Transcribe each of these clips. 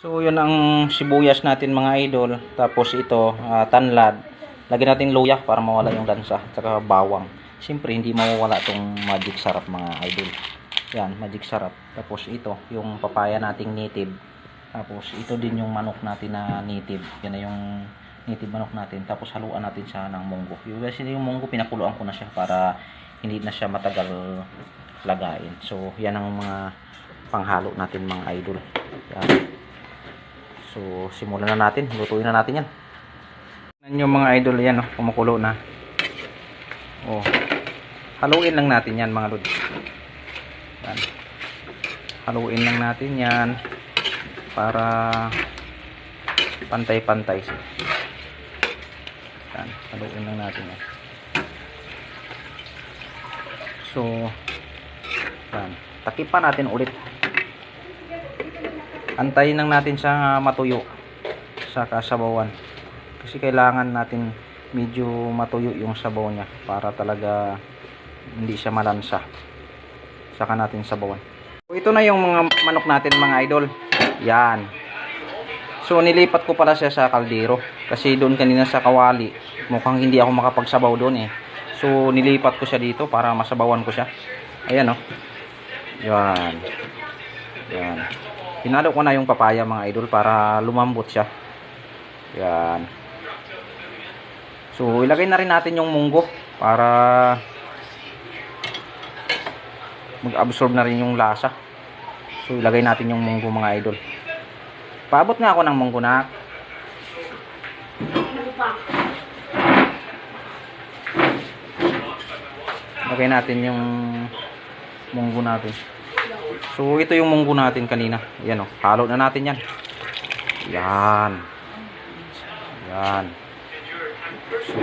So yun ang sibuyas natin mga idol. Tapos ito tanlad. Lagyan natin luya para mawala yung lansa. At saka bawang. Siyempre hindi mawawala itong magic sarap mga idol. Yan, magic sarap. Tapos ito yung papaya nating native. Tapos ito din yung manok natin na native. Yan na yung native manok natin. Tapos haluan natin siya ng munggo. Yung munggo pinakuluan ko na siya para hindi na siya matagal lagain. So yan ang mga panghalo natin mga idol. Yan. So, simulan na natin. Lutuin na natin yan. Yan yung mga idol yan, kumukulo na. Oh. Haluin lang natin yan mga lods. Yan. Haluin lang natin yan para pantay-pantay. Yan. Haluin lang natin yan. So, yan. Takipan natin ulit. Antayin lang natin siya matuyo sa kasabawan kasi kailangan natin medyo matuyo yung sabaw niya para talaga hindi siya malansa. Saka natin sabawan. So, ito na yung mga manok natin mga idol. Yan. So nilipat ko pala siya sa kaldero kasi doon kanina sa kawali mukhang hindi ako makapagsabaw doon So nilipat ko siya dito para masabawan ko siya. Ayan Yan. Yan. Hinalo ko na yung papaya mga idol para lumambot siya. Yan. So ilagay na rin natin yung munggo para mag-absorb na rin yung lasa. So ilagay natin yung munggo mga idol. Paabot nga ako ng munggo na. Ilagay natin yung munggo natin. So ito yung munggo natin kanina. Yan halo na natin yan. Yan. Yan. So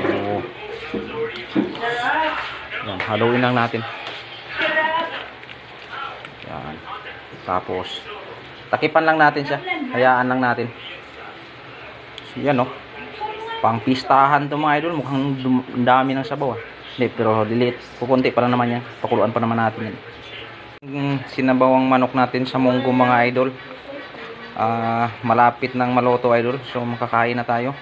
yan, haluin lang natin. Yan. Tapos takipan lang natin siya. Hayaan lang natin. So yan pang pistahan to mga idol. Mukhang dami ng sabaw Hindi, pero lilit. Kukunti pa lang naman yan. Pakuluan pa naman natin yan. Sinabawang manok natin sa munggo mga idol. Malapit ng maluto idol. So makakain na tayo.